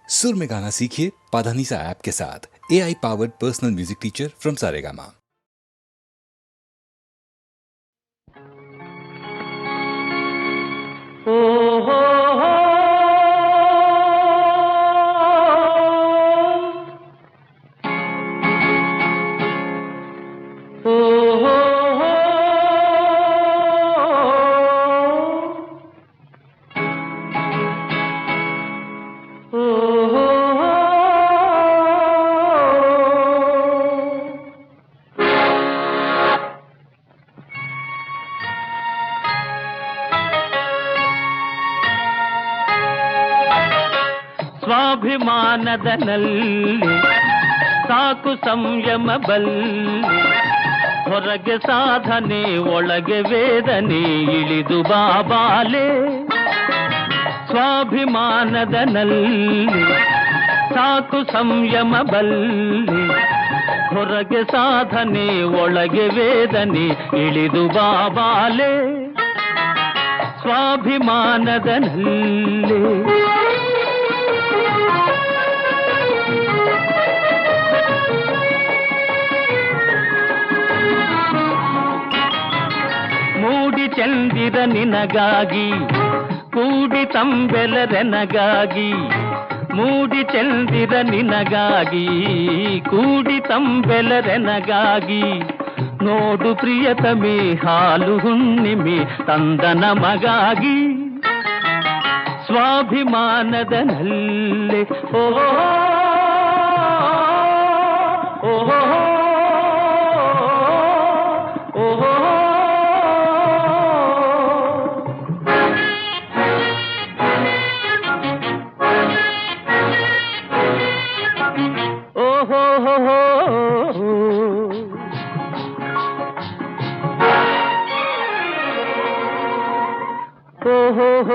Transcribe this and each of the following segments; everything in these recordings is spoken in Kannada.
सुर में गाना सीखिए पाधानीसा ऐप के साथ। AI powered personal music teacher from Saregama. ಸ್ವಾಭಿಮಾನದನಲ್ಲಿ ಸಾಕು ಸಂಯಮ ಬಲ್ಲಿ, ಹೊರಗೆ ಸಾಧನೆ ಒಳಗೆ ವೇದನೆ ಇಳಿದು ಬಾಬಾಲೆ. ಸ್ವಾಭಿಮಾನದನಲ್ಲಿ ಸಾಕು ಸಂಯಮ ಬಲ್ಲಿ, ಹೊರಗೆ ಸಾಧನೆ ಒಳಗೆ ವೇದನೆ ಇಳಿದು ಬಾಬಾಲೆ. ಸ್ವಾಭಿಮಾನದನಲ್ಲಿ ಮೂಡಿ ಚಂದಿರ ನಿನಗಾಗಿ, ಕೂಡಿ ತಂಬೆಲರೆನಗಾಗಿ. ಮೂಡಿ ಚಂದಿರ ನಿನಗಾಗಿ, ಕೂಡಿ ತಂಬೆಲರೆನಗಾಗಿ. ನೋಡು ಪ್ರಿಯತಮೆ ಹಾಲು ಹುಣ್ಣಿಮೆ ತಂದ ನಮಗಾಗಿ. ಸ್ವಾಭಿಮಾನದನಲ್ಲಿ ಓಹೋ ಓಹೋ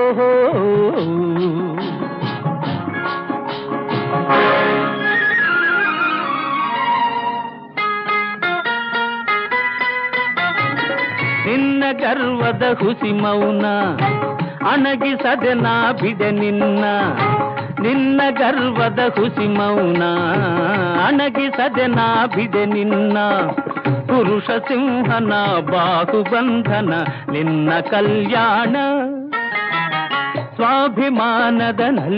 ಓಹೋ ನಿನ್ನ ಗರ್ವದ ಹುಸಿ ಮೌನ ಅಣಗಿಸದೆ ನಾ ಬಿಡೆ ನಿನ್ನ. ನಿನ್ನ ಗರ್ವದ ಹುಸಿ ಮೌನ ಅಣಗಿಸದೆ ನಾ ಬಿಡೆ ನಿನ್ನ. ಪುರುಷ ಸಿಂಹನ ಬಾಹುಬಂಧನ ನಿನ್ನ ಕಲ್ಯಾಣ. ಸ್ವಾಭಿಮಾನದನಲ್ಲಿ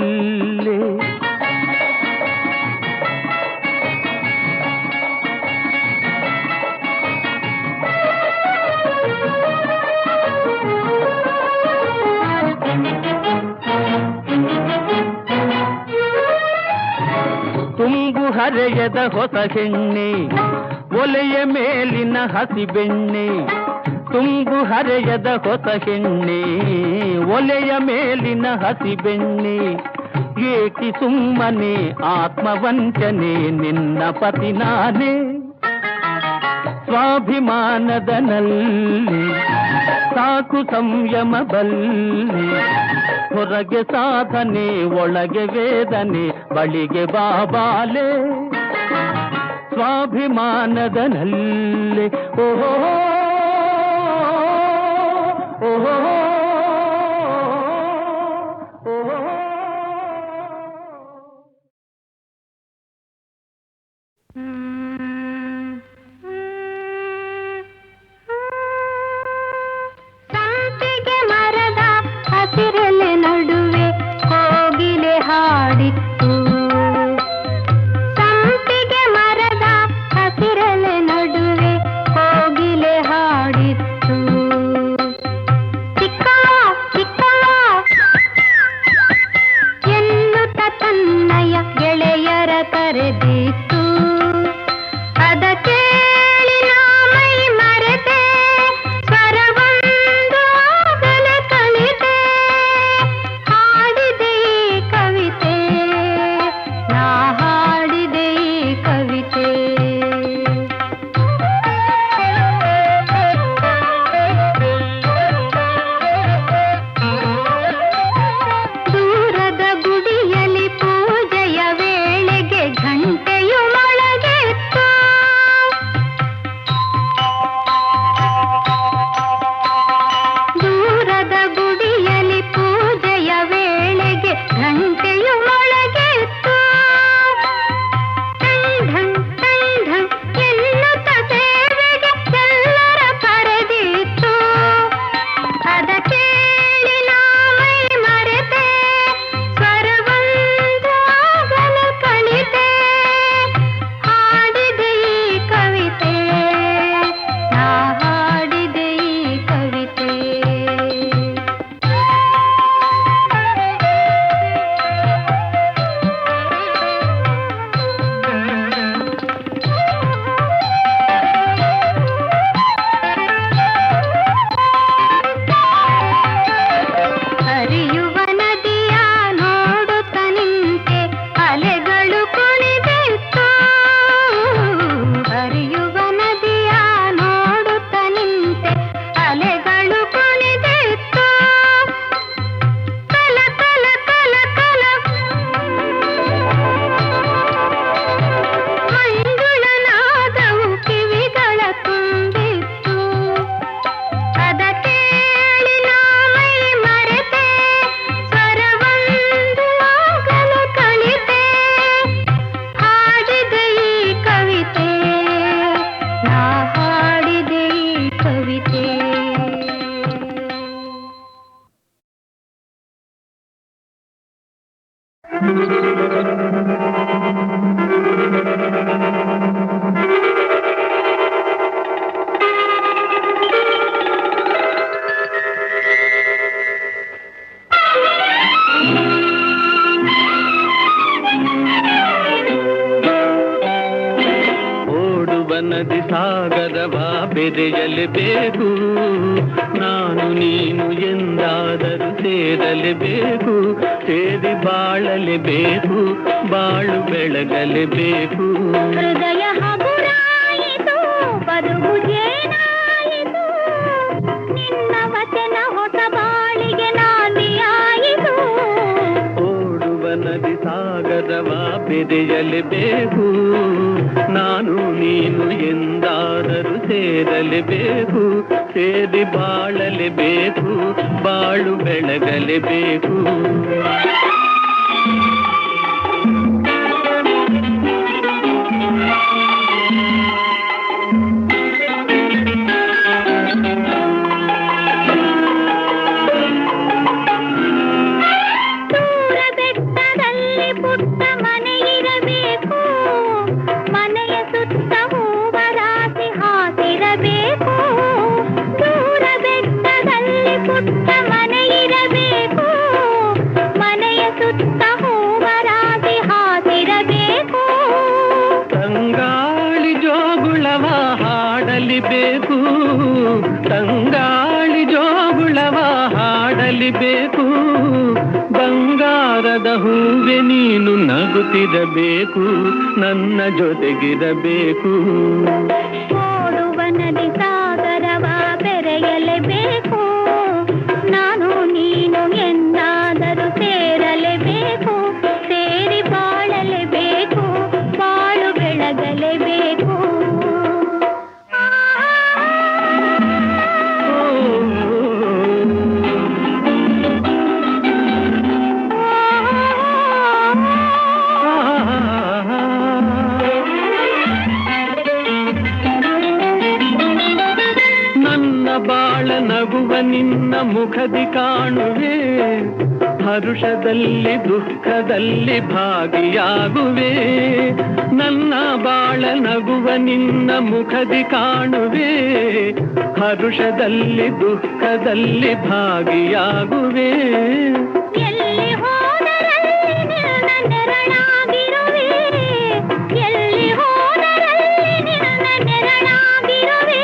ತುಂಬು ಹರೆಯದ ಹೊಸ ಹೆಣ್ಣೆ, ಒಲೆಯ ಮೇಲಿನ ಹಸಿ ಬೆಣ್ಣೆ. ತುಂಬು ಹರೆಯದ ಹೊಸ ಹೆಣ್ಣೆ, ಒಲೆಯ ಮೇಲಿನ ಹಸಿ ಬೆಣ್ಣೆ. ಏಕಿ ಸುಮ್ಮನೆ ಆತ್ಮವಂಚನೆ ನಿನ್ನ ಪತಿ ನಾನೇ. ಸ್ವಾಭಿಮಾನದನಲ್ಲಿ ಸಾಕು ಸಂಯಮ ಬಲ್ಲಿ, ಹೊರಗೆ ಸಾಧನೆ ಒಳಗೆ ವೇದನೆ ಬಳಿಗೆ ಬಾಬಾಲೆ. ಸ್ವಾಭಿಮಾನದನಲ್ಲಿ ಓಹೋ ಓಹೋ ಓಹೋ. ಸಂಪಿಗೆ ಮರದ ಹಸಿರೆಲೆ ನಡುವೆ ಕೋಗಿಲೆ ಹಾಡಿತ್ತು. ಸಂಪಿಗೆ ಮರದ ಹಸಿರೆಲೆ ನಡುವೆ ಕೋಗಿಲೆ ಹಾಡಿತ್ತು. ಚಿಕ್ಕವ್ವ ಚಿಕ್ಕವ್ವ ಎನ್ನುತ್ತ ತನ್ನಯ ಗೆಳೆಯರ ಕರೆದಿತ್ತು. ಅದ ಕೇಳಿ ನಾ ಮೈ ಮರೆತೆ, ಸ್ವರವೊಂದು ಆಗಲೇ ಕಲಿತೆ. ಹಾಡಿದೆ ಈ ಕವಿತೆ, ನಾ ಹಾಡಿದೆ ಈ ಕವಿತೆ. ದೂರದ ಗುಡಿಯಲ್ಲಿ ಪೂಜೆಯ ವೇಳೆಗೆ ಘಂಟೆಯು ನದಿ ಸಾಗರವ ಬೆರೆಯಲೇಬೇಕು, ನಾನು ನೀನು ಎಂದಾದರೂ ಸೇರಲೇಬೇಕು, ಸೇರಿ ಬಾಳಲೇಬೇಕು, ಬಾಳು ಬೆಳಗಲೇಬೇಕು. ಹೃದಯ ಹಗುರಾಯಿತು, ಬದುಕು ಜೇನಾಯಿತು, ನಿನ್ನ ವಚನ ಹೊಸ ಬಾಳಿಗೆ ನಾಂದಿಯಾಯಿತು. ಓಡುವ ನದಿ ಸಾಗರವ ಬೆರೆಯಲೇಬೇಕು, ನಾನು ನೀನು ಎಂದಾದರೂ ಸೇರಲೇಬೇಕು, ಸೇರಿ ಬಾಳಲೇಬೇಕು, ಬಾಳು ಬೆಳಗಲೇಬೇಕು. ತಂಗಾಳಿ ಜೋಗುಳವ ಹಾಡಲಿಬೇಕು, ಬಂಗಾರದ ಹೂವೆ ನೀನು ನಗುತ್ತಿರಬೇಕು, ನನ್ನ ಜೊತೆಗಿರಬೇಕು. ಓಡುವ ನದಿ ಸಾಗರವ ಬೆರೆಯಲೇಬೇಕು, ನಾನು ನೀನು ಎಂದಾದರೂ ಸೇರಲೇಬೇಕು, ಸೇರಿ ಬಾಳಲೇಬೇಕು, ಬಾಳು ಬೆಳಗಲೇಬೇಕು. ಬಾಳ ನಗುವ ನಿನ್ನ ಮುಖದಿ ಕಾಣುವೆ, ಹರುಷದಲ್ಲಿ ದುಃಖದಲ್ಲಿ ಭಾಗಿಯಾಗುವೆ. ನನ್ನ ಬಾಳ ನಗುವ ನಿನ್ನ ಮುಖದಿ ಕಾಣುವೆ, ಹರುಷದಲ್ಲಿ ದುಃಖದಲ್ಲಿ ಭಾಗಿಯಾಗುವೆ. ಎಲ್ಲಿ ಹೋದರಲ್ಲಿ ನಿನ್ನ ನೆರಳಾಗಿರುವೆ, ಎಲ್ಲಿ ಹೋದರಲ್ಲಿ ನಿನ್ನ ನೆರಳಾಗಿರುವೆ,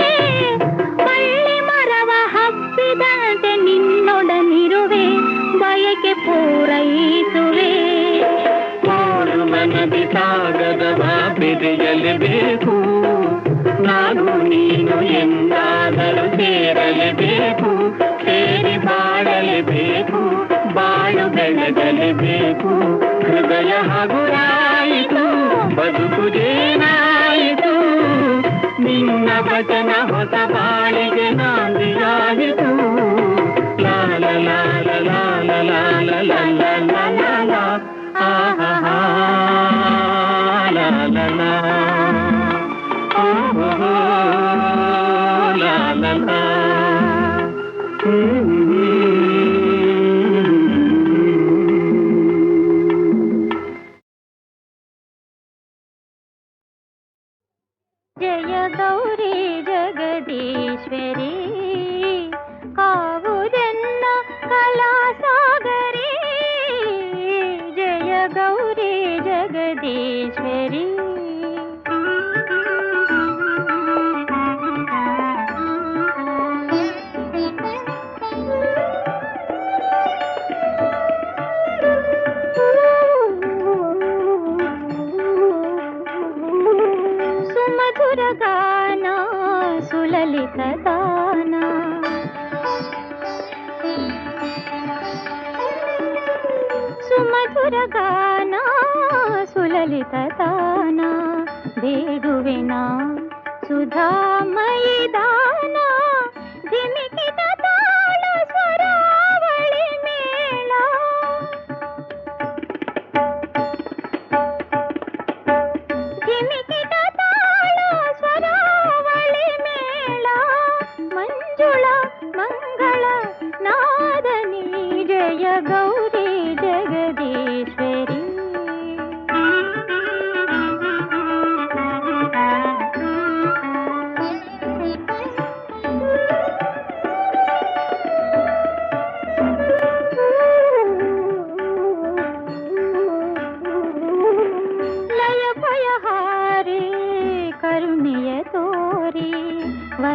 ಬಳ್ಳಿ ಮರವ ಹಬ್ಬಿದಂತೆ ನಿನ್ನೊಡನಿರುವೆ, ಬಯಕೆ ಪೂರೈಸುವೆ. ಓಡುವ ನದಿ ಸಾಗರವ ಬೆರೆಯಲೇಬೇಕು, ನಾನು ನೀನು ಎಂದಾದರೂ ಸೇರಲೇಬೇಕು, ಸೇರಿ ಬಾಳಲೇಬೇಕು, ಬಾಳು ಬೆಳಗಲೇಬೇಕು. ಹೃದಯ ಹಗುರಾಯಿತು, ಬದುಕು ಜೇನಾಯಿತು, ನಿನ್ನ ವಚನ ಹೊಸ ಬಾಳಿಗೆ ನಾಂದಿಯಾಯಿತು. ಲಾಲ ಲಾಲ ಲಾಲ ಲಾಲ ಲಾಲ ಲಾಲ ಲಾ, ಆಹಾ ಲಾಲ ಲಾ, ಓಹೋ ಲಾಲ ಲಾ. ಜಯ ಗೌರಿ ಜಗದೀಶ್ವರಿ, ಕಾವುದನ್ನ ಕಲಾಸಾಗರಿ, ಜಯ ಗೌರಿ ಜಗದೀಶ್ವರಿ. ಸುಮಧುರ ಗಾನ ಸುಲಲಿತ ದಾನ, ಸುಮಧುರ ಗಾನ ಸುಲಲಿತ ದಾನ, ಬೇಡುವೆನ ಸುಧಾಮಯಿ ದಾನ, ಜಿಮಿಕಿದ ತಾಳ ಸ್ವರಾವಳಿ ಮೇಳ, ಜಿಮಿಕಿದ ತಾಳ ಸ್ವರಾವಳಿ ಮೇಳ, ಮಂಜುಳ ಮಂಗಳ ನಾದನಿ, ಜಯ ಗೌರಿ ಜಗದೀಶ್ವರಿ.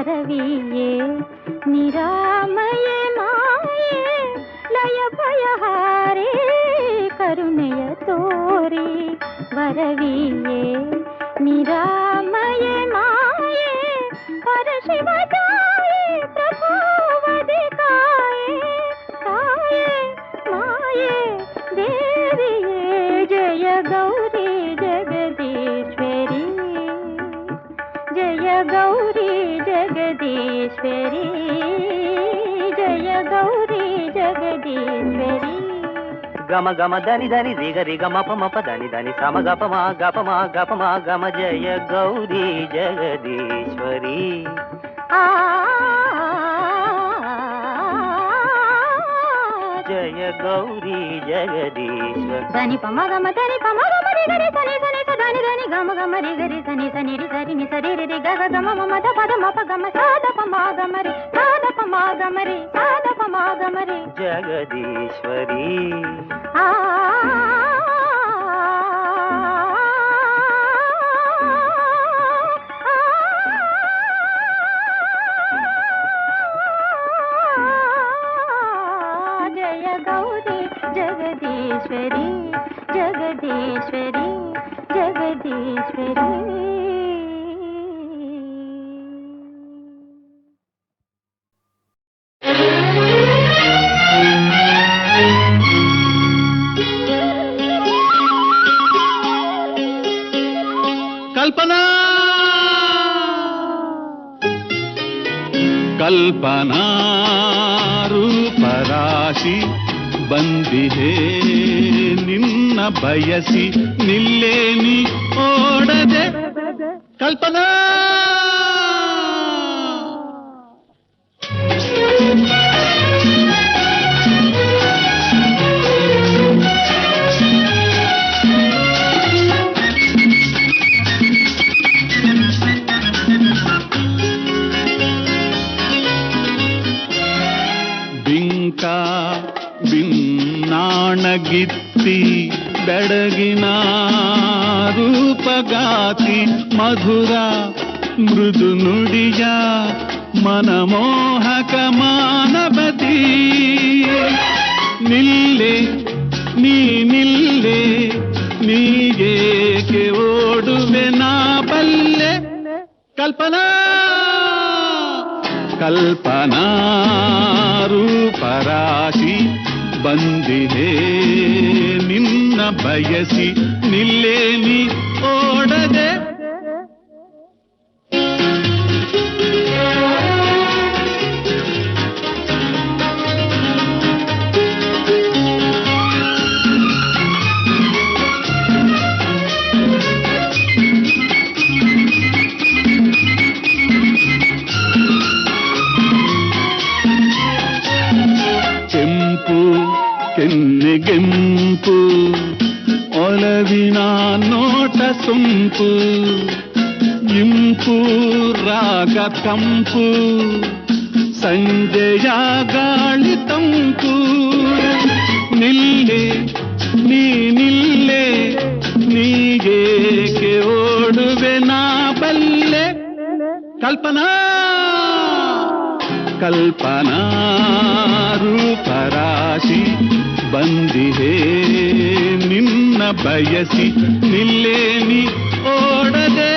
ವರವಿಯೇ ನಿರಾಮಯೇ ಮಾಯೇ ಲಯ ಭಯಹಾರೇ ಕರುಣೆಯ ತೋರಿ ವರವಿಯೇ ನಿರಾಮಯೇ ಮಾಯೇ ಪರಶಿವ ಜಾಯೇ ಪ್ರಭುವಧಿಕಾಯೇ ಕಾಯೇ ಮಾಯೇ ದೇವಿಯೇ ಜಯ ಗೌರಿ ಜಗದೀಶ್ವರಿ ಜಯ ಗೌರಿ ಜಗದೀಶ್ವರಿ ಜಯ ಗೌರಿ ಜಗದೀಶ್ವರಿ ಗಮ ಗಮ ಧನಿ ಧನಿ ರಿಗ ರಿಗ ಮಪ ಮಪ ಧನಿ ಧನಿ ಸಮ ಗಪ ಮ ಗಪ ಮ ಗಪ ಮ ಗಮ ಜಯ ಗೌರಿ ಜಗದೀಶ್ವರಿ ಜಯ ಗೌರಿ ಜಗದೀಶ್ವರಿ ಧನಿ ಪಮ ಗಮ ಧನಿ ಪಮ ಗಮ ರಿ ಗರಿ ಧನಿ ಧನಿ ಸ ಧನಿ ಧನಿ ಗಮ ಗಮ ರಿ ಗರಿ ಧನಿ ಧನಿ ರಿ ಸರಿ ನಿ ಸರಿ ರಿ ರಿ ಗ ಗ ಗಮ ಮಮ ದ ಪದ ಮಪ ಗಮ ಸಾದ ಪಮ ಗಮ ರಿ ಸಾದ ಪಮ ಗಮ ರಿ ಸಾದ ಪಮ ಗಮ ರಿ ಜಗದೀಶ್ವರಿ ಜಯ ಗೌರಿ ಜಗದೀಶ್ವರಿ ಜಗದೀಶ್ವರಿ ಜಗದೀಶ್ವರಿ ಕಲ್ಪನಾ ಕಲ್ಪನಾ ರೂಪರಾಶಿ ಬಂದಿದೆ ನಿನ್ನ ಬಯಸಿ ನಿಲ್ಲೇನಿ ಓಡದೆ ಕಲ್ಪನಾ ಗಿತ್ತಿ ಬೆಡಗಿನ ರೂಪಗಾತಿ ಮಧುರ ಮೃದು ನುಡಿಯ ಮನಮೋಹಕ ಮಾನವತಿ ನಿಲ್ಲೆ ನೀ ನಿಲ್ಲೆ ನೀಗೇಕೆ ಓಡುವೆ ನಾ ಬಲ್ಲೆ ಕಲ್ಪನಾ ಕಲ್ಪನಾ ರೂಪರಾಶಿ ಬಂದಿದೆ ನಿನ್ನ ಬಯಸಿ ನಿಲ್ಲೇನಿ ಓಡದೆ ಕೆನ್ನೆಗೆಂಪು ಒಲವಿನ ನೋಟ ಸೊಂಪು ಇಂಪು ರಾಗ ತಂಪು ಸಂಜೆಯ ಗಾಳಿ ತಂಪು ನಿಲ್ಲೆ ನೀ ನಿಲ್ಲೆ ನೀಗೇಕೆ ಓಡುವೆ ನಾ ಬಲ್ಲೆ ಕಲ್ಪನಾ ಕಲ್ಪನಾ ರೂಪರಾಶಿ ಬಂದಿದೆ ನಿನ್ನ ಬಯಸಿ ನಿಲ್ಲೇನಿ ಓಡದೆ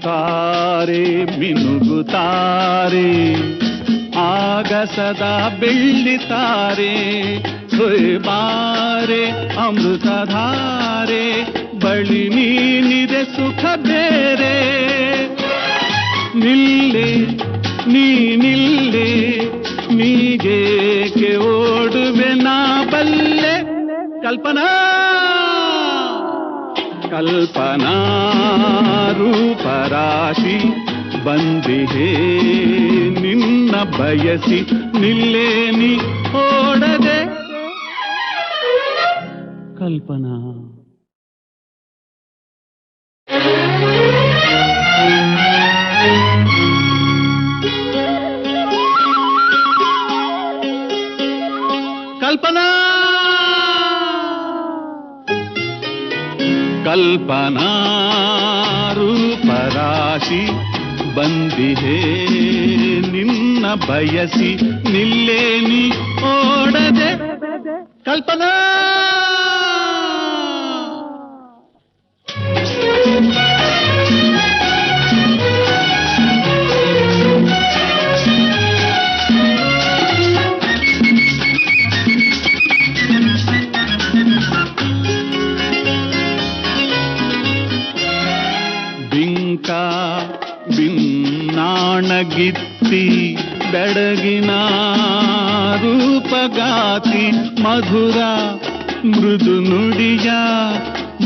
ತಾರೆ ಮಿನುಗುತ್ತಾರೆ ಆಗಸದ ಬೆಳ್ಳಿತಾರೆ ಬಾರೆ ಅಮೃತಧಾರೆ ಬಳಿ ನೀನಿದೆ ಸುಖ ಬೇರೆ ನಿಲ್ಲೆ ನೀ ನಿಲ್ಲೆ ನೀಗೇಕೆ ಓಡುವೆ ನಾ ಬಲ್ಲೆ ಕಲ್ಪನಾ ಕಲ್ಪನಾ ರೂಪರಾಶಿ ಬಂದಿದೆ ನಿನ್ನ ಬಯಸಿ ನಿಲ್ಲೇನಿ ಓಡದೆ ಕಲ್ಪನಾ ಕಲ್ಪನಾ ಕಲ್ಪನಾ ರೂಪರಾಶಿ ಬಂದಿಹೇ ನಿನ್ನ ಬಯಸಿ ನಿಲ್ಲೇನಿ ಓಡದೆ ಕಲ್ಪನಾ ಗಿತ್ತಿ ಬೆಡಗಿನ ರೂಪಗಾತಿ ಮಧುರ ಮೃದು ನುಡಿಯ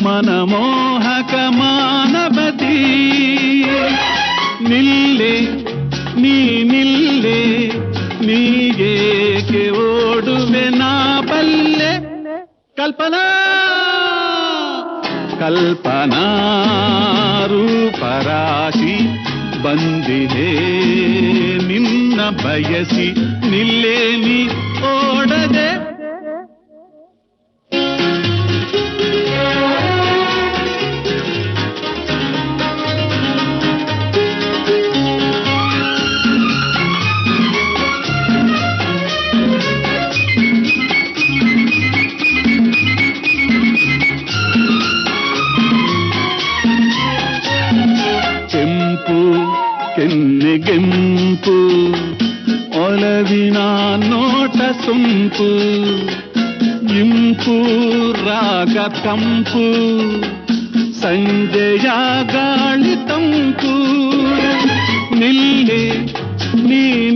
ಮನಮೋಹಕ ಮಾನವತಿ ನಿಲ್ಲೆ ನಿಲ್ಲೆ ನೀಗೇಕೆ ಓಡುವೆ ನಾ ಬಲ್ಲೆ ಕಲ್ಪನಾ ಕಲ್ಪನಾ ರೂಪರಾಶಿ ಬಂದಿದೆ ನಿನ್ನ ಬಯಸಿ ನಿಲ್ಲೇನಿ ಓಡದೆ ಕೆನ್ನೆಗೆಂಪು ಒಲವಿನ ನೋಟ ಸೊಂಪು ಇಂಪು ರಾಗ ತಂಪು ಸಂಜೆಯ ಗಾಳಿ ತಂಪು ನಿಲ್ಲೆ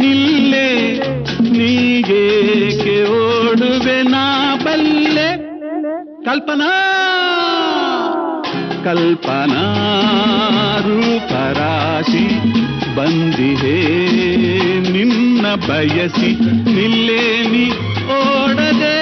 ನಿಲ್ಲೆ ನೀಗೇಕೆ ಓಡುವೆ ನಾ ಬಲ್ಲೆ ಕಲ್ಪನಾ ಕಲ್ಪನಾ ರೂಪರಾಶಿ ಬಂದಿಹೇ ನಿನ್ನ ಬಯಸಿ ನಿಲ್ಲೇನಿ ಓಡದೆ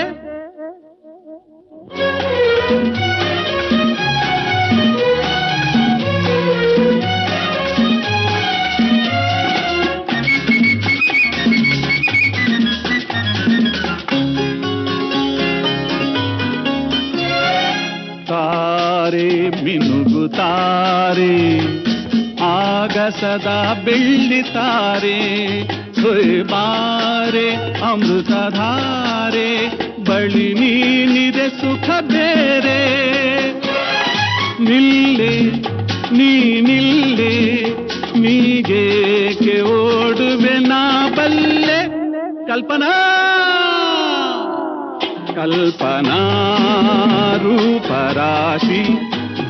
ತಾರೆ ಮಿನುಗುತ್ತಾರೆ ಆಗಸದ ಬೆಳ್ಳಿತಾರೆ ಬಾರೆ ಅಮೃತಧಾರೆ ಬಳಿ ನೀನಿದೆ ಸುಖ ಬೇರೆ ನಿಲ್ಲೆ ನಿಲ್ಲೆ ನೀಗೇಕೆ ಓಡುವೆ ನಾ ಬಲ್ಲೆ ಕಲ್ಪನಾ ಕಲ್ಪನಾ ರೂಪರಾಶಿ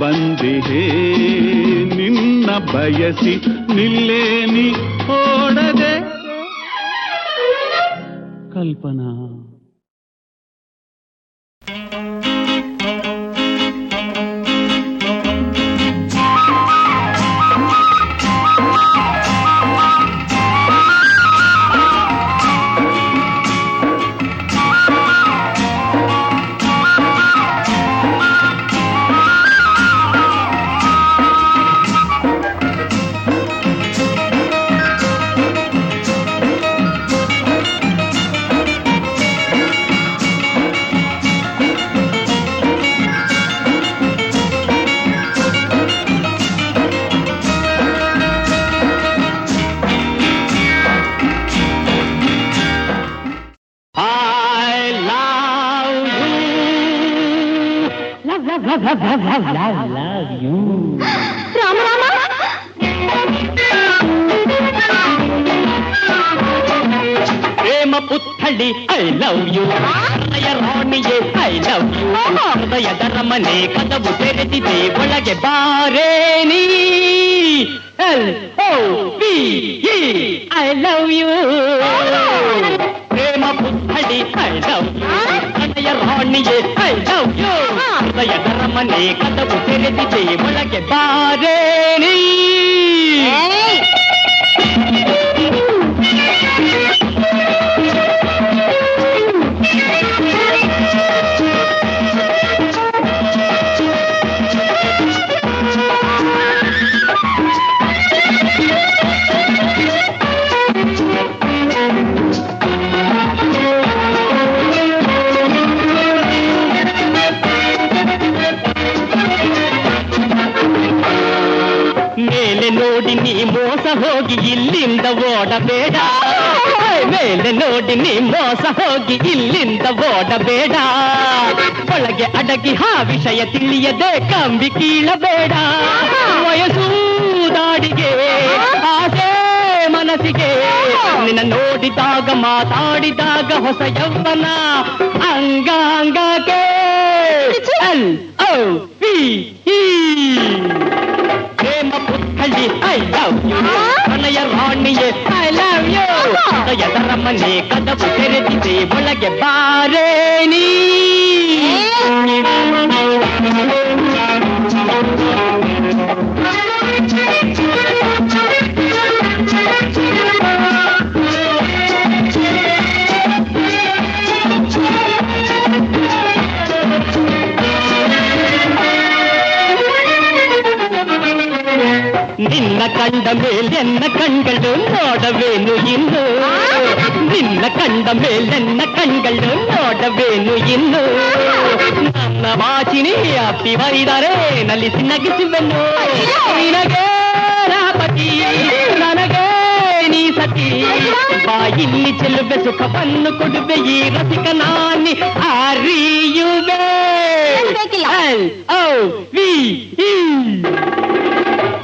ಬಂದಿಹೇ ನಿನ್ನ ಬಯಸಿ ನಿಲ್ಲೇನಿ ಓಡದೆ ಕಲ್ಪನಾ ಪ್ರೇಮ ಪುತ್ಥಳಿ ಐ ಲವ್ ಯು ರಾಣಿಯೇ ಐ ಲವ್ ಯು ಹೃದಯದ ಮನೆ ಕದವು ತೆರೆದಿದೆ ಒಳಗೆ ಬಾರೇ ನೀ ಐ ಲವ್ ಯು ಪ್ರೇಮ ಪುತ್ಥಳಿ ಐ ಲವ್ ಯು ರಾಣಿಯೇ ಐ ಲವ್ ಯು ಹೃದಯದ ಮನೆ ಕದವು ತೆರೆದಿದೆ ಒಳಗೆ ಬಾರೇ ನೀ ನೋಡಿ ನೀ ಮೋಸ ಹೋಗಿ ಇಲ್ಲಿಂದ ಓಡಬೇಡ, ಮೇಲೆ ನೋಡಿ ನೀ ಮೋಸ ಹೋಗಿ ಇಲ್ಲಿಂದ ಓಡಬೇಡ. ಒಳಗೆ ಅಡಗಿ ಹಾ ವಿಷಯ ತಿಳಿಯದೆ ಕಂಬಿ ಕೀಳಬೇಡ. ವಯಸ್ಸು ದಾಡಿಗೆ ಆಸೆ ಮನಸ್ಸಿಗೆ, ನಿನ್ನ ನೋಡಿದಾಗ ಮಾತಾಡಿದಾಗ ಹೊಸ ಯೌವನ ಅಂಗಾಂಗಕ್ಕೆ LOVE. ಪ್ರೇಮ ಪುತ್ಥಳಿ ಐ ಲವ್ ಯು, ಪ್ರಣಯ ರಾಣಿಯೇ ಐ ಲವ್ ಯು. ಹೃದಯದ ಮನೆ ಕದವು ತೆರೆದಿದೆ, ಒಳಗೆ ಬಾರೇ ನೀ. ನಿನ್ನ ಕಂಡ ಮೇಲೆನ್ನ ಕಣ್ಗಳು ನೋಡವೇನು ಇನ್ನು, ನಿನ್ನ ಕಂಡ ಮೇಲೆನ್ನ ಕಣ್ಗಳು ನೋಡವೇನು ಇನ್ನು. ನನ್ನ ವಾಚಿನಿ ಅಪ್ಪಿ ಬರಿದರೆ ನಲಿಸಿ ನಗಿಸುವೆನು. ನಿನಗೆ ರಾಪತಿ ನನಗೆ ನೀ ಸತಿ, ಬಾಯಿಲ್ಲಿ ಚೆಲುವೆ ಸುಖವನ್ನು ಕೊಡುವೆ ಈ ರಸಿಕ ನಾನಿ ಅರಿಯುವೆ. LOVE.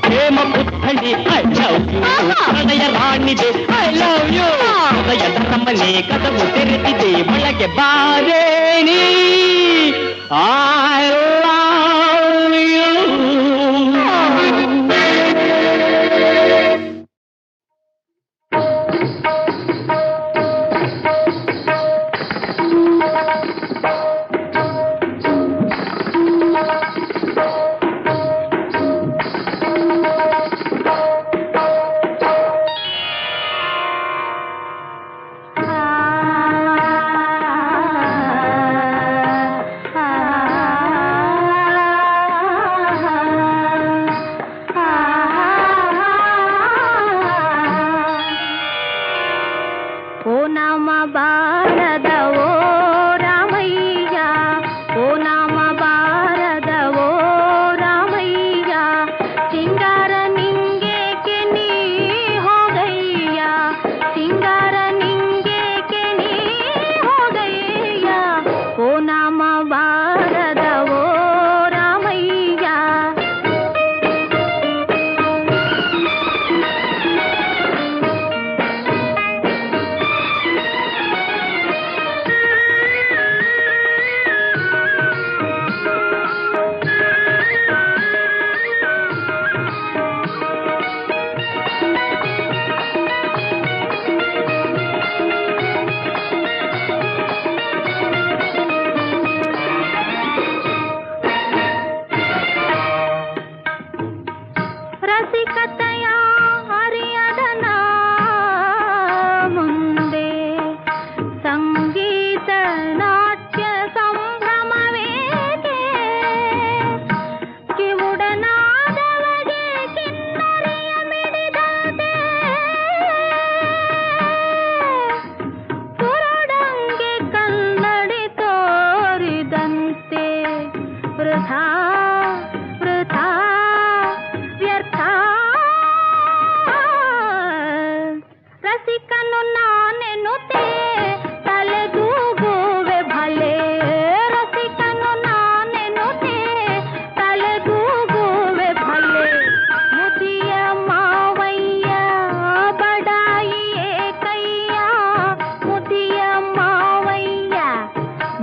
ಪ್ರೇಮ ಪುತ್ಥಳಿ ಐ ಲವ್ ಯು, ಪ್ರಣಯ ರಾಣಿದೆ ಐ ಲವ್ ಯು. ಹೃದಯದ ಮನೆ ಕದವು ತೆರೆದಿದೆ, ಒಳಗೆ ಬಾರೇ ನೀ. I love you.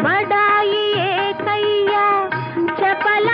ಬಡಾಯಿ ಕೈಯ ಚಪಲ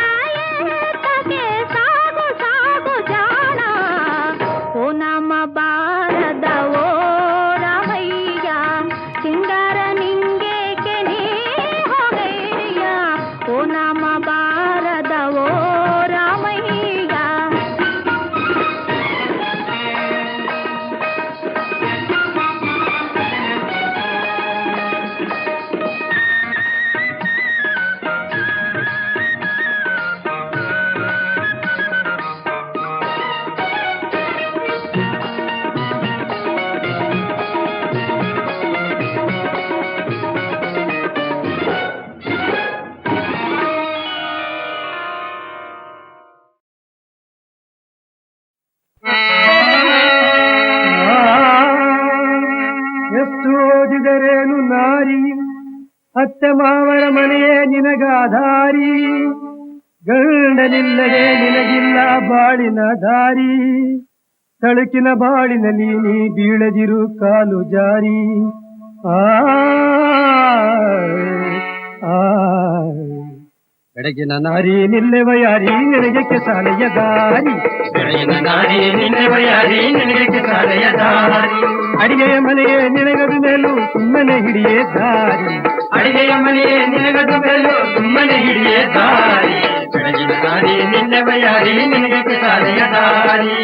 ಅತ್ತೆ ಮಾವರ ಮನೆಯೇ ನಿನಗಾಧಾರಿ, ಗಂಡನಿಲ್ಲದೆ ನಿನಗಿಲ್ಲ ಬಾಳಿನ ದಾರಿ, ತಳುಕಿನ ಬಾಳಿನಲ್ಲಿ ನೀ ಬೀಳದಿರು ಕಾಲು ಜಾರಿ. ಆ ಬೆಳಗಿನ ನಾರಿ ನಿಲ್ಲೆವ ಯಾರಿ ನಿನಗೆ ಕೆಸಾಲೆಯ ದಾರಿ, ಬೆಳಗಿನ ನಾರಿ ನಿಲ್ಲೆವ ಯಾರಿ ನಿನಗೆ ಕೆಸಾಲೆಯ ದಾರಿ. ಅಡಿಗೆಯ ಮನೆಯೇ ನಿನಗದು ಮೇಲೂ ಸುಮ್ಮನೆ ಹಿಡಿಯೇ ದಾರಿ, ಅಡಿಗೆಯ ಮನೆಯೇ ನಿನಗದು ಮೇಲೂ ಸುಮ್ಮನೆ ಹಿಡಿಯೇ ದಾರಿ. ಬೆಳಗಿನ ನಾರಿ ನಿಲ್ಲೆವ ಯಾರಿ ನಿನಗೆ ಕೆಸಾಲೆಯ ದಾರಿ.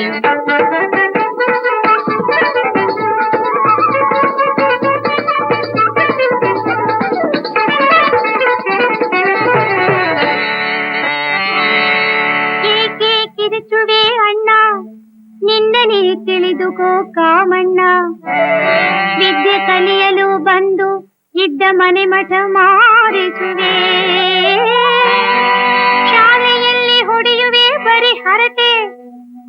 ನಿನ್ನನೆ ತಿಳಿದುಕೋ ಕಾಮಣ್ಣ, ವಿದ್ಯೆ ಕಲಿಯಲು ಬಂದು ಇದ್ದ ಮನೆ ಮಠ ಮಾರಿಸುವೆ, ಶಾಲೆಯಲ್ಲಿ ಹೊಡೆಯುವೆ ಬರಿ ಹರಟೆ,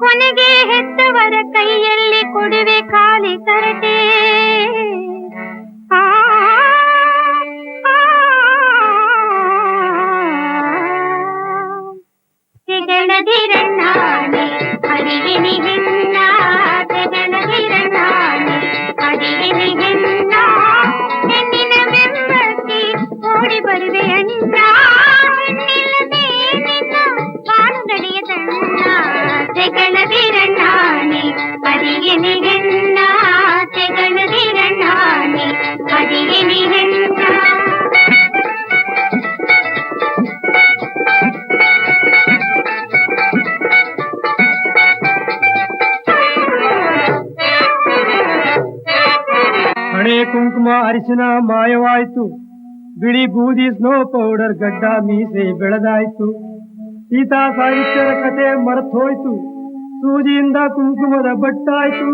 ಕೊನೆಗೆ ಹೆತ್ತವರ ಕೈಯಲ್ಲಿ ಕೊಡುವೆ ಖಾಲಿ ಕರಟೆ. ತೆಗಳದಿರಣ್ಣಾನೆ ಅಡಿಗೆನಿ ಹೆಣ್ಣ, ತೆಗಳದಿರಣ್ಣಾನೆ ಅಡಿಗೆನಿ ಹೆಣ್ಣ, ಹೆಣ್ಣಿನ ಬೆಂಬತ್ತಿ ಓಡಿ ಬರುವೆ ಅಣ್ಣ, ಹೆಣ್ಣಿಲ್ಲದೆ ನಿನ್ನ ಬಾಳು ನಡೆಯದಣ್ಣ. ತೆಗಳದಿರಣ್ಣಾನೆ ಅಡಿಗೆನಿ ಹೆಣ್ಣ, ತೆಗಳದಿರಣ್ಣಾನೆ ಅಡಿಗೆನಿ ಹೆಣ್ಣ. ಹಣೆ ಕುಂಕುಮ ಅರಿಶಿನ ಮಾಯವಾಯ್ತು, ಬಿಳಿ ಬೂದಿ ಸ್ನೋ ಪೌಡರ್ ಗಡ್ಡ ಮೀಸೆ ಬೆಳೆದಾಯ್ತು, ಸೀತಾ ಸಾಹಿತ್ಯದ ಕತೆ ಮರೆತೋಯ್ತು, ಸೂಜಿಯಿಂದ ಕುಂಕುಮದ ಬಟ್ಟಾಯ್ತು,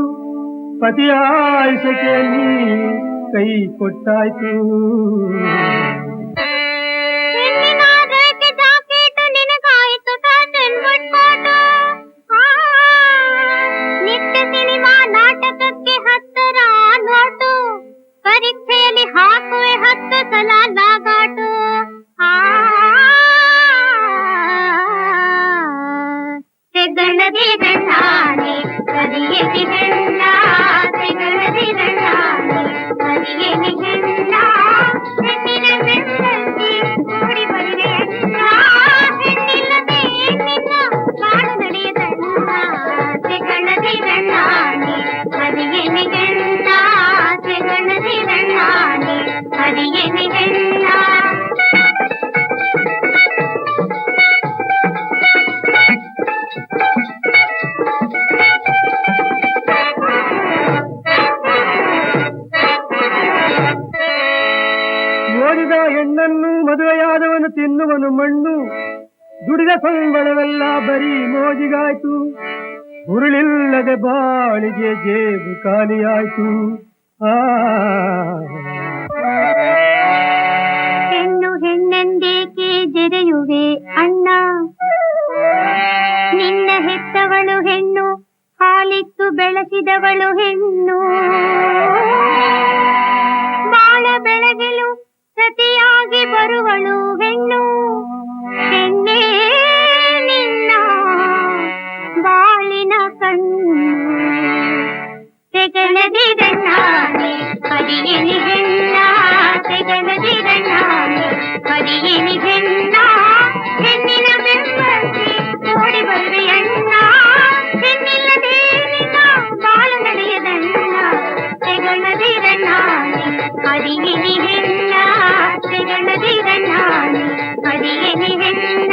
ಪತಿಯ ಆಯುಷಕ್ಕೆ ನೀ ಕೈ ಕೊಟ್ಟಾಯ್ತು. ಪರೀಕ್ಷೆಯಲ್ಲಿ ಹಾಕುವೆ 10 ಸಲ ಲಾಗಾಟು. ತೆಗಳದಿರಣ್ಣಾನೆ ಕರಿಯಲಿ ಹೆಣ್ಣ, ತೆಗಳದಿರಣ್ಣಾನೆ ಕರಿಯಲಿ ಹೆಣ್ಣ, ಹೆಣ್ಣಿನ ಬೆಂಬತ್ತಿ ಓಡಿ ಬರುವೆ ಅಣ್ಣ, ಹೆಣ್ಣಿಲ್ಲದೆ ನಿನ್ನ ಬಾಳು ನಡೆಯದಣ್ಣ. ತೆಗಳದಿರಣ್ಣಾನೆ ಕರಿಯಲಿ ಹೆಣ್ಣ, ತೆಗಳದಿರಣ್ಣಾನೆ ಕರಿಯಲಿ ಹೆಣ್ಣ. ಓದಿದ ಹೆಣ್ಣನ್ನು ಮದುವೆಯಾದವನು ತಿನ್ನುವನು ಮಣ್ಣು, ದುಡಿದ ಸಂಬಳವೆಲ್ಲ ಬರೀ ಮೋಜಿಗಾಯ್ತು, ಉರುಳಿಲ್ಲದೆ ಬಾಳಿಗೆ ಜೇಬು ಖಾಲಿಯಾಯ್ತು. ಹೆಣ್ಣು ಹೆಣ್ಣೆಂದೇಕೆ ಜೆರೆಯುವೆ ಅಣ್ಣ, ನಿನ್ನ ಹೆತ್ತವಳು ಹೆಣ್ಣು, ಹಾಲಿತ್ತು ಬೆಳೆಸಿದವಳು ಹೆಣ್ಣು, ಬಾಳ ಬೆಳಗಲು ಸತಿಯಾಗಿ ಬರುವಳು ಹೆಣ್ಣು, ಹೆಣ್ಣೇ ನಿನ್ನ ಬಾಳಿನ ಕಣ್ಣು. ತೆಗಳದಿರಣ್ಣಾನೆ ಕರಿಯಲಿ ಹೆಣ್ಣ, ತೆಗಳದಿರಣ್ಣಾನೆ ಕರಿಯಲಿ ಹೆಣ್ಣ, ಹೆಣ್ಣಿನ ಬೆಂಬತ್ತಿ ಓಡಿ ಬರುವೆ ಅಣ್ಣ, ಹೆಣ್ಣಿಲ್ಲದೆ ನಿನ್ನ ಬಾಳು ನಡೆಯದಣ್ಣ. ತೆಗಳದಿರಣ್ಣಾನೆ ಕರಿಯಲಿ ಹೆಣ್ಣ, ತೆಗಳದಿರಣ್ಣಾನೆ ಕರಿಯಲಿ ಹೆಣ್ಣ.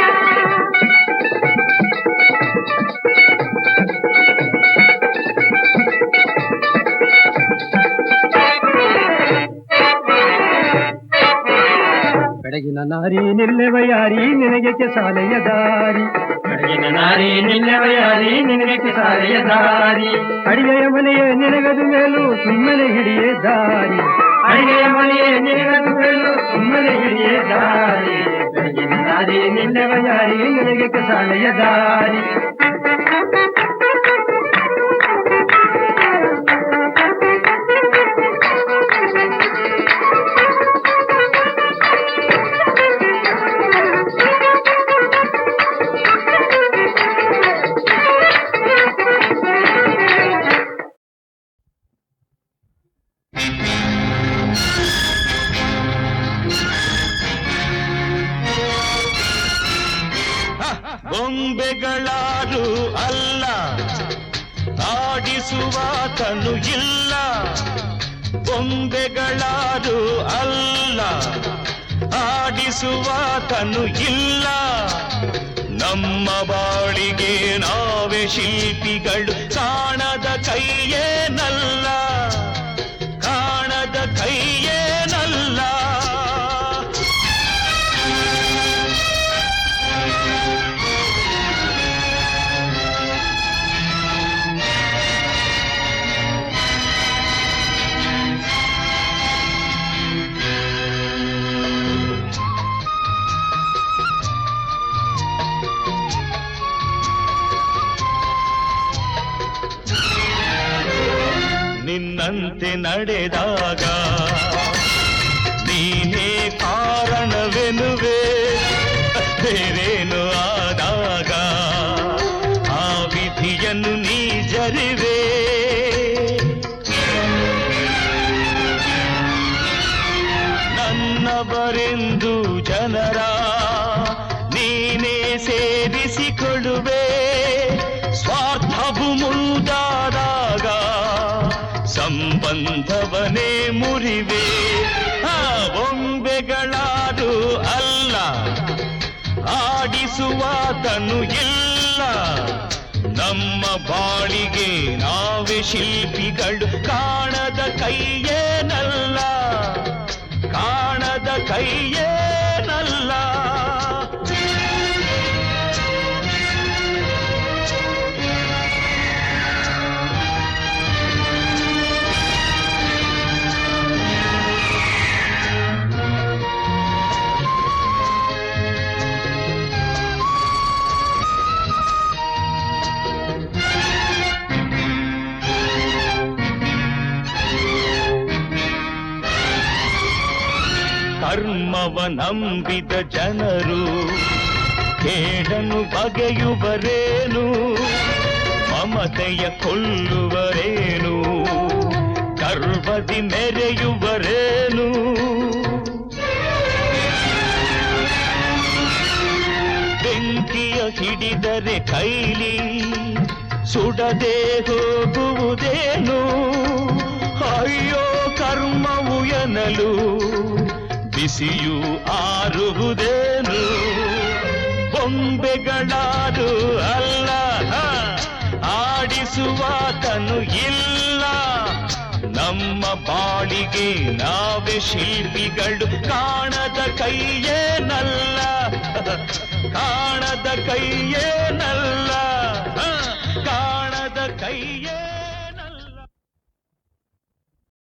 ಬೆಳಗಿನ ನಾರಿ ನಿಲ್ಲೆವ ಯಾರಿ ನಿನಗೆ ಕೆಸಾಲೆಯ ದಾರಿ, ಬೆಳಗಿನ ನಾರಿ ನಿಲ್ಲೆವ ಯಾರಿ ನಿನಗೆ ಕೆಸಾಲೆಯ ದಾರಿ. ಅಡಿಗೆಯ ಮನೆಯೇ ನಿನಗದು ಮೇಲೂ ಸುಮ್ಮನೆ ಹಿಡಿಯೇ ದಾರಿ, ಅಡಿಗೆಯ ಮನೆಯೇ ನಿನಗದು ಮೇಲೂ ಸುಮ್ಮನೆ ಹಿಡಿಯೇ ದಾರಿ. ಬೆಳಗಿನ ನಾರಿ ನಿಲ್ಲೆವ ಯಾರಿ ನಿನಗೆ ಕೆಸಾಲೆಯ ದಾರಿ. ಬೊಂಬೆಗಳಾರು ಅಲ್ಲ, ಆಡಿಸುವಾತನು ಇಲ್ಲ. ಬೊಂಬೆಗಳಾರು ಅಲ್ಲ, ಆಡಿಸುವಾತನು ಇಲ್ಲ. ನಮ್ಮ ಬಾಳಿಗೆ ನಾವೇ ಶಿಲ್ಪಿಗಳು, ಕಾಣದ ಕೈಯೇನಲ್ಲ, ಕಾಣದ ಕೈಯೇನಲ್ಲ. ನಿನ್ನಂತೆ ನಡೆದಾಗ ನೀನೇ ಕಾರಣವೆನುವೆ, ಬೇರೇನು ಆದಾಗ ಆ ವಿಧಿಯನ್ನು ನೀ ಜರಿವೆ. ನನ್ನವರೆಂದು ಜನರ ನೀನೇ ಸೇರಿಸಿಕೊಳ್ಳುವೆ, ಸ್ವಾರ್ಥವು ಮುಂದಾದಾಗ ಸಂಬಂಧವನೇ ಮುರಿವೆ. ಆ ಬೊಂಬೆಗಳಾರು ಅಲ್ಲ, ಆಡಿಸುವಾತನು ಇಲ್ಲ. ನಮ್ಮ ಬಾಳಿಗೆ ನಾವೇ ಶಿಲ್ಪಿಗಳು, ಕಾಣದ ಕೈಯೇನಲ್ಲ, ಕಾಣದ ಕೈಯೇನಲ್ಲ. ಕರ್ಮವ ನಂಬಿದ ಜನರು ಕೇಡನ್ನು ಬಗೆಯುವರೇನು, ಮಮತೆಯ ಕೊಲ್ಲುವರೇನು, ಗರ್ವದಿ ಮೆರೆಯುವರೇನು. ಬೆಂಕಿಯ ಹಿಡಿದರೆ ಕೈಲಿ ಸುಡದೆ ಹೋಗುವುದೇನು, ಅಯ್ಯೋ ಕರ್ಮವು ಎನ್ನಲು ಬಿಸಿಯು ಆರುವುದೇನು. ಬೊಂಬೆಗಳಾರು ಅಲ್ಲ, ಆಡಿಸುವಾತನು ಇಲ್ಲ. ನಮ್ಮ ಬಾಳಿಗೆ ನಾವೇ ಶಿಲ್ಪಿಗಳು, ಕಾಣದ ಕೈಯೇನಲ್ಲ, ಕಾಣದ ಕೈಯೇ